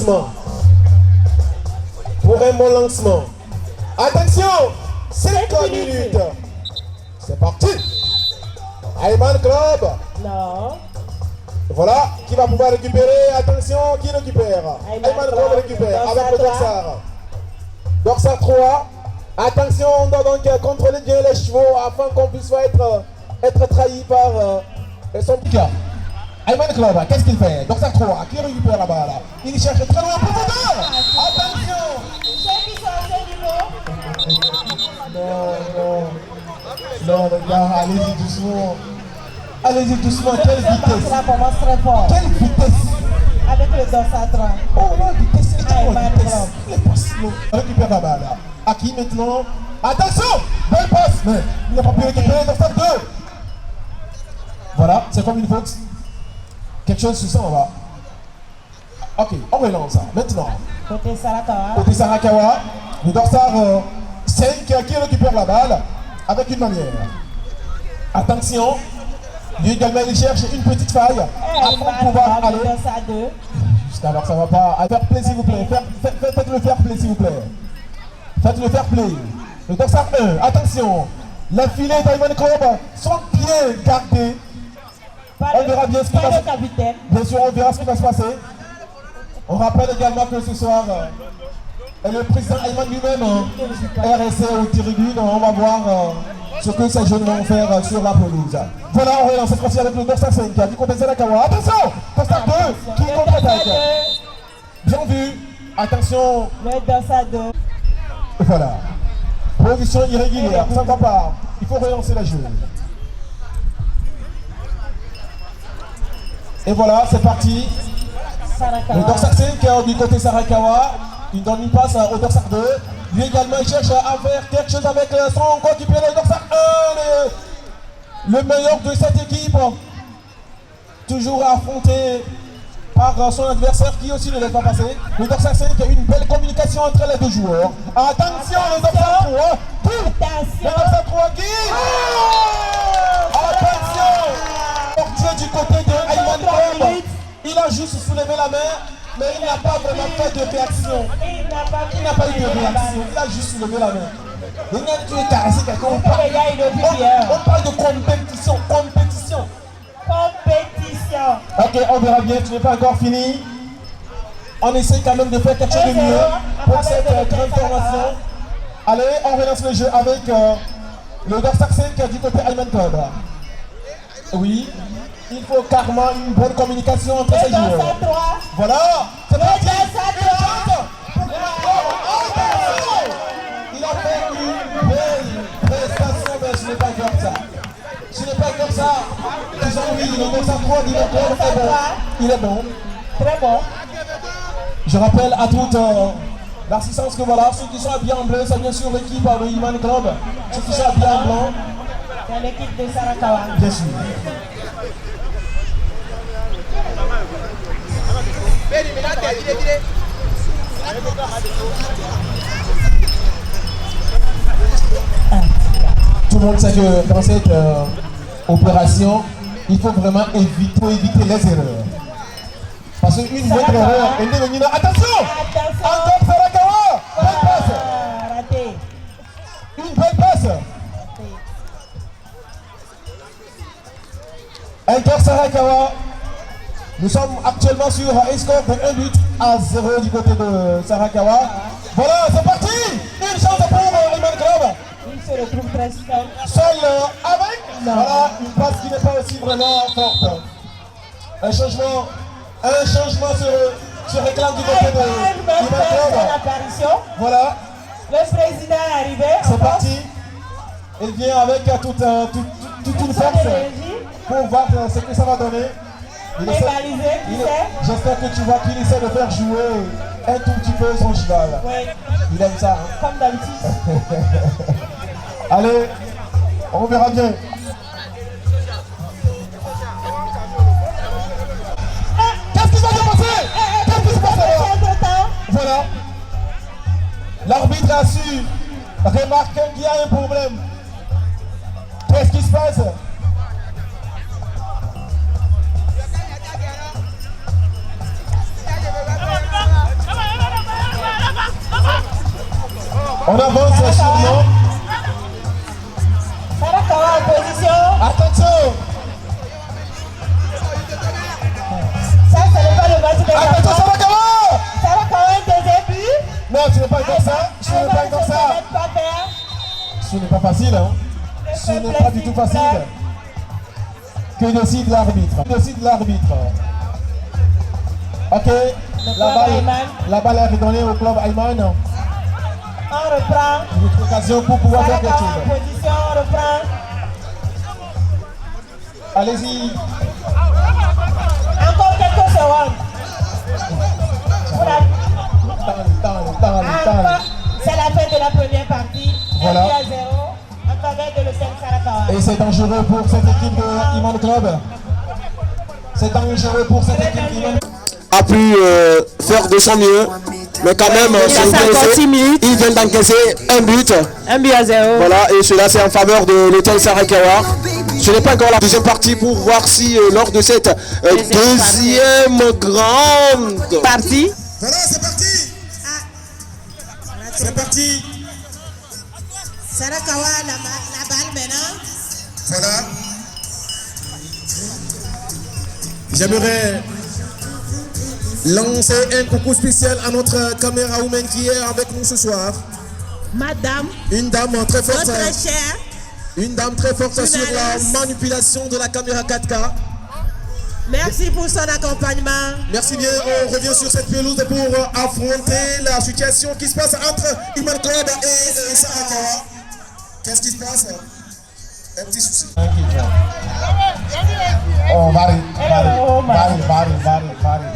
lancement. Pour un bon lancement. Attention, 5 minutes. C'est parti. Ayman Club. Non. Voilà, qui va pouvoir récupérer. Attention, qui récupère? Ayman Club récupère avec le Dorsar. Dorsar 3. Attention, on doit donc contrôler bien les chevaux afin qu'on puisse pas être trahi par son piqueur. Ayman Club, qu'est-ce qu'il fait? Dorsar 3, qui récupère la balle? Il cherche très loin pour profondeur. Attention. Ceux qui sont à ce niveau. Non, les gars, allez-y doucement. Allez-y doucement, quelle vitesse. Ça commence très fort. Quelle vitesse. Avec le Dorsar 3. Oh la vitesse, Ayman Club. les passes, on récupère la balle. À qui maintenant? Attention, belle passe, mais il n'a pas pu récupérer Dorsar 2. Voilà, c'est comme une faute. Quelque chose sur ça, on va. Ok, on relance ça. Maintenant, Côté Sarakawa. côté Sarakawa, le Dorsar 5 qui récupère la balle avec une manière. Attention, lui également il cherche une petite faille afin de pouvoir aller. Dorsar 2. Alors ça va pas. Fair play s'il vous plaît. Faites-le fair play s'il vous plaît. Faites-le fair play. Le Dorsar 1, attention. Les filets d'Ayman Club sont bien gardés. On verra bien ce qui va se passer. Bien sûr, on verra ce qui va se passer. On rappelle également que ce soir, le président Ayman lui-même est resté aux tribunes. On va voir ce que ces jeunes vont faire sur la pelouse. Voilà, on relance cette fois-ci avec le Dorsar 5 qui côté Sarakawa. Attention, Dorsar 2 qui contre-attaque. Bien vu. Attention. Le Dorsar 2. Voilà. Position irrégulière, ça ne va pas. Il faut relancer la jeu. Et voilà, c'est parti. Le Dorsar 5 du côté Sarakawa. Il donne une passe au Dorsar 2. Lui également, il cherche à faire quelque chose avec son coéquipier, le Dorsar 1. Le meilleur de cette équipe. Toujours affronté par son adversaire qui aussi ne laisse pas passer. Le Dorsar 5 a une belle communication entre les deux joueurs. Attention, le Dorsar 3. Le Dorsar 3 qui... Attention. Portier du côté de Ayman Club. Il a juste soulevé la main, mais il n'a pas vraiment fait de réaction. Il n'a pas eu de réaction. Il a juste soulevé la main. Il n'a tué caresser quelqu'un. On parle de compétition. Ok, on verra bien, tu n'es pas encore fini. On essaie quand même de faire quelque chose de mieux pour cette grande formation. Allez, on relance le jeu avec le Dorsar 5 du côté Ayman Club. Oui, il faut carrément une bonne communication entre ces joueurs. Voilà, c'est parti. Il a fait une belle prestation, mais je n'ai pas comme ça. Je n'ai pas comme ça. Disons oui, le Dorsar 3 est bon. Il est bon. Très bon. Je rappelle à toute l'assistance que voilà, ceux qui sont habillés en bleu, c'est bien sûr l'équipe de Ayman Club. Ceux qui sont habillés en blanc, c'est l'équipe de Sarakawa. bien sûr. Tout le monde sait que dans cette opération, il faut vraiment éviter les erreurs. Parce qu'une autre erreur, attention! Encore Sarakawa! Belle passe! Raté. Une belle passe! Inter Sarakawa. Nous sommes actuellement sur un score de 1-0 du côté de Sarakawa. Voilà, c'est parti! Une chance pour Ayman Club. Il se retrouve très seul avec. Voilà, une passe qui n'est pas aussi vraiment forte. Un changement se réclame du côté de Ayman Club. Voilà. Le président est arrivé. C'est parti. Il vient avec toute une force pour voir ce que ça va donner. J'espère que tu vois qu'il essaie de faire jouer un tout petit peu son cheval. Oui. Il aime ça. Hein? Comme d'habitude. Allez, on verra bien. Qu'est-ce qui va se passer? Qu'est-ce qui se passe là? Voilà. L'arbitre a su remarquer qu'il y a un problème. Qu'est-ce qui se passe? Ce n'est pas facile, hein. Ce n'est pas du tout facile. Que décide l'arbitre? Que décide l'arbitre? Ok, la balle est redonnée au club Ayman. On reprend. Une autre occasion pour pouvoir faire quelque Sarakawa en chose. position, on reprend. Allez-y. Encore quelques secondes. Voilà. Encore, c'est la fin de la première partie. Voilà. 1 à 0 en faveur de l'Hôtel Sarakawa. Et c'est dangereux pour cette équipe de Iman Club. C'est dangereux pour cette équipe d'Iman. A pu faire de son mieux, mais quand même, ils viennent d'encaisser un but. 1 à 0. Voilà, et cela c'est en faveur de l'hôtel Sarakawa. Ce n'est pas encore la deuxième partie pour voir si lors de cette deuxième grande Partie. Voilà, c'est parti. C'est parti. Sarakawa, la balle maintenant. Voilà. J'aimerais lancer un coucou spécial à notre caméra woman qui est avec nous ce soir. Madame, Une dame très forte. notre chère. Une dame très forte sur la manipulation de la caméra 4K. Merci pour son accompagnement. Merci bien, on revient sur cette pelouse pour affronter la situation qui se passe entre Iman Club et Sarakawa. Qu'est-ce qui se passe? Un petit souci. Oh, Vari,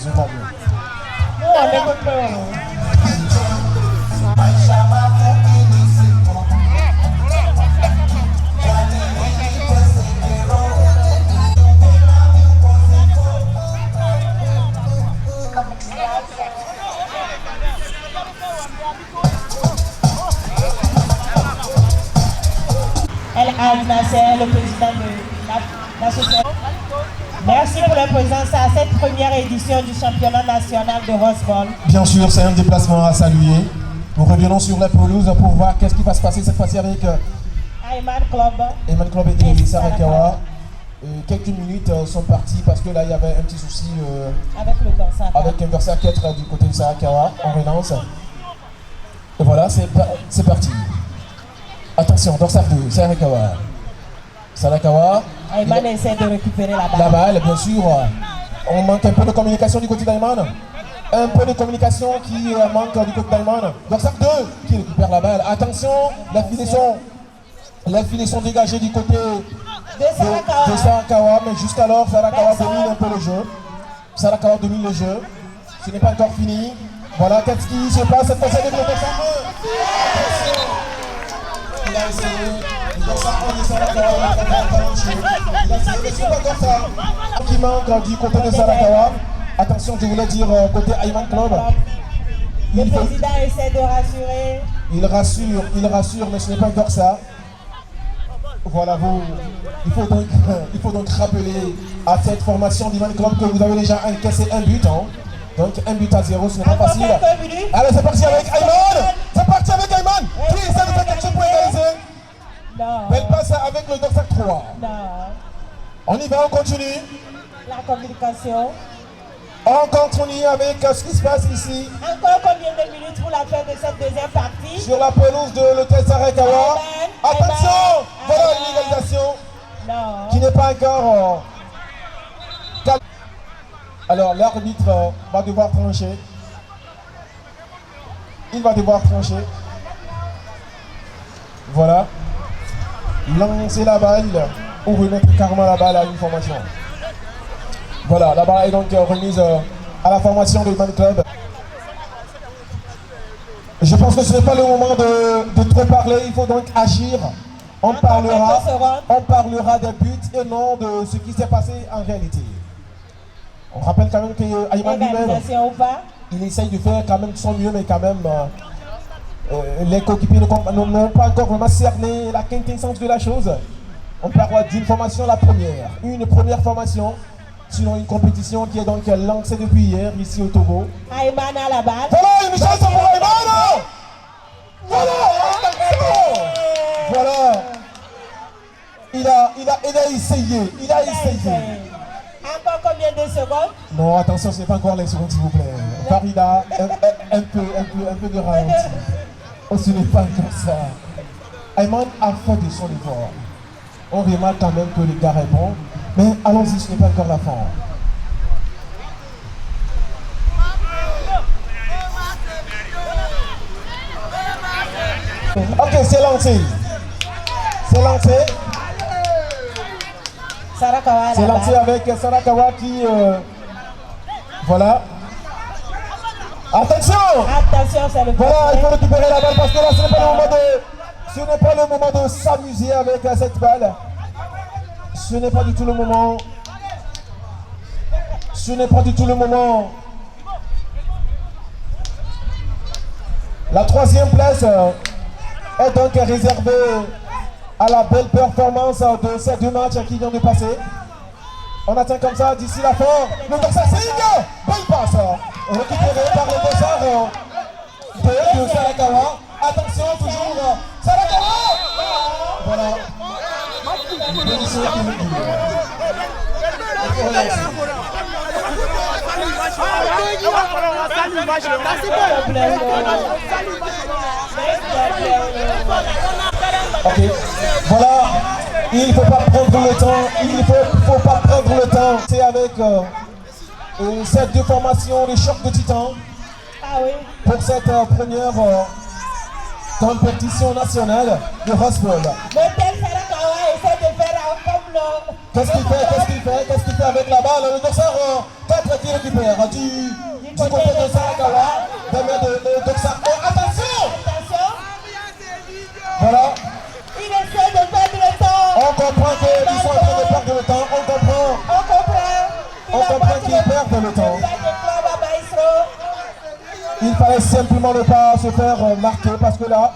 je vois bien. Nous, on écoute pas. El Hadj Nasser, le président de l'association. Merci pour la présence à cette première édition du championnat national de Roseball. Bien sûr, c'est un déplacement à saluer. Nous revenons sur la pelouse pour voir qu'est-ce qui va se passer cette fois-ci avec Ayman Club. Ayman Club et Sarakawa. Quelques minutes sont parties parce que là il y avait un petit souci Avec le danseur. avec un Versa 4 du côté de Sarakawa. On relance. Et voilà, c'est parti. Attention, dorsal 2, Sarakawa. Sarakawa. Ayman essaie de récupérer la balle. La balle, bien sûr. On manque un peu de communication du côté d'Ayman. Un peu de communication qui manque du côté d'Ayman. Dorsal 2 qui récupère la balle. Attention, la finition dégagée du côté de Sarakawa. Mais jusqu'alors, Sarakawa domine un peu le jeu. Sarakawa domine le jeu. Ce n'est pas encore fini. Voilà, qu'est-ce qui se passe cette fois-ci avec le dorsal 1. Il a essayé. Le dorsal 1 de Sarakawa. Il a essayé, mais c'est pas comme ça. Qui manque du côté de Sarakawa. Attention, je voulais dire côté Ayman Club. Le président essaie de rassurer. Il rassure, mais ce n'est pas encore ça. Voilà, il faut donc rappeler à cette formation d'Ayman Club que vous avez déjà encaissé un but. Hein. Donc 1 but à 0, ce n'est pas facile. Allez, c'est parti avec Ayman. C'est parti avec Ayman. Qui essaie de faire quelque chose pour égaliser? Non. Belle passe avec le dorsal 3. Non. On y va, on continue. La communication. On continue avec ce qui se passe ici. Encore combien de minutes pour la fin de cette deuxième partie? Sur la pelouse de l'hôtel Sarakawa. Attention, voilà une égalisation Non. qui n'est pas encore calme. Alors l'arbitre va devoir trancher. Il va devoir trancher. Voilà. Lancer la balle ou remettre carrément la balle à une formation. Voilà, la balle est donc remise à la formation de Iman Club. Je pense que ce n'est pas le moment de trop parler, il faut donc agir. On parlera des buts et non de ce qui s'est passé en réalité. On rappelle quand même que Ayman lui-même, il essaye de faire quand même son mieux, mais quand même les coéquipiers n'ont pas encore vraiment cerné la quintessence de la chose. On parle d'une formation, une première formation, sur une compétition qui est donc lancée depuis hier ici au Togo. Ayman à la balle. Voilà une chance pour Ayman. Voilà. Il a essayé. Encore combien de secondes? Non, attention, ce n'est pas encore les secondes, s'il vous plaît. Farida, un peu de ralenti. Oh, ce n'est pas comme ça. Ayman a fait de son effort. On remarque quand même que le gars répond. Mais allons-y, ce n'est pas encore la fin. Ok, c'est lancé. C'est lancé. Sarakawa, C'est lancé avec Sarakawa qui... voilà. Attention! Attention, c'est le Voilà, il faut récupérer la balle parce que là, ce n'est pas le moment de s'amuser avec cette balle. Ce n'est pas du tout le moment. Ce n'est pas du tout le moment. La troisième place est donc réservée à la belle performance de ces deux matchs qui viennent de passer. On attend comme ça d'ici la fin. Le Dorsal signe. Belle passe. Récupéré par le Dorsal de Sarakawa. Attention, toujours Sarakawa. Voilà. Ok, voilà, il ne faut pas prendre le temps, il ne faut pas prendre le temps. C'est avec cette déformation, le choc de titan, pour cette première compétition nationale de Roswell. Qu'est-ce qu'il fait avec la balle? Le Doxar 4 qui récupère du côté de Sarakawa. Le Doxar. Oh, attention! Voilà. Il essaie de perdre le temps. On comprend qu'ils sont en train de perdre le temps. On comprend qu'ils perdent le temps. Il fallait simplement ne pas se faire marquer parce que là,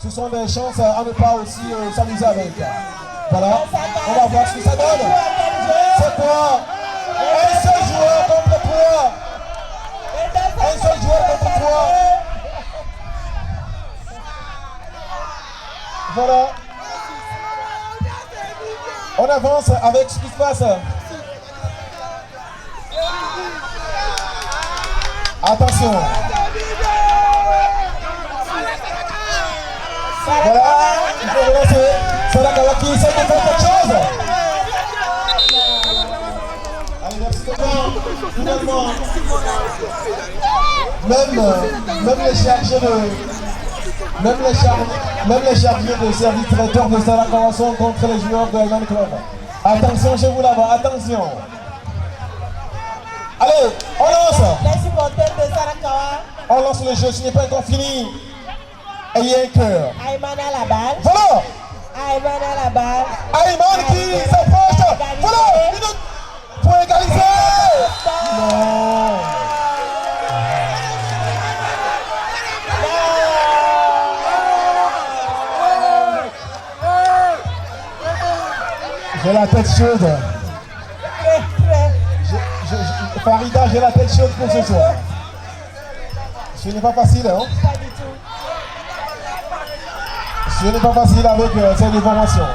ce sont des chances à ne pas aussi s'amuser avec. Voilà, on va voir ce que ça donne. C'est quoi? Un seul joueur contre toi. Un seul joueur contre toi. Voilà. On avance avec ce qui se passe. Attention. Voilà, il faut relancer. Sarakawa qui essaie de faire quelque chose. Allez, merci beaucoup. Finalement, même les chargés de service traiteur de Sarakawa sont contre les joueurs de Ayman Club. Attention chez vous là-bas, attention. Allez, on lance. Les supporters de Sarakawa. On lance le jeu, ce n'est pas encore fini. Ayez un cœur. Ayman à la balle. Voilà. Ayman à la balle. Ayman qui s'approche. Voilà. Pour égaliser. Non. J'ai la tête chaude. Farida, j'ai la tête chaude pour ce soir. Ce n'est pas facile, hein? Pas du tout. Ce n'est pas facile avec cette information.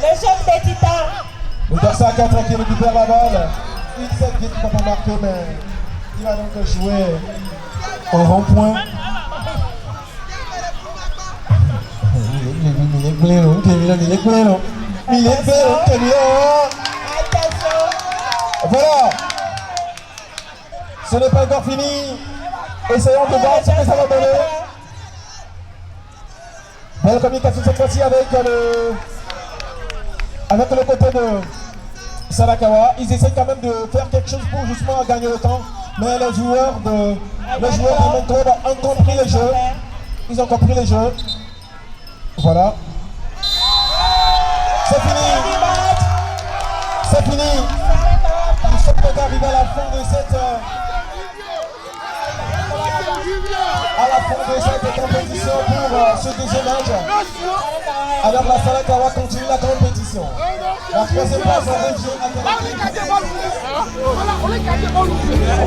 Le choc des titans. Le Dorsa 4 qui récupère la balle. Il sait qu'il ne peut pas marquer, mais il va donc jouer au rond-point. Voilà. Ce n'est pas encore fini. Essayons de voir ce que ça va donner. Belle communication cette fois-ci avec le côté de Sarakawa. Ils essaient quand même de faire quelque chose pour justement gagner le temps. Mais les joueurs de mon club ont compris le jeu. Ils ont compris le jeu. Voilà. C'est fini. C'est fini. Nous sommes arrivés à la fin de cette compétition pour ce deuxième match. Alors la Sarakawa continue la compétition. La troisième place revient à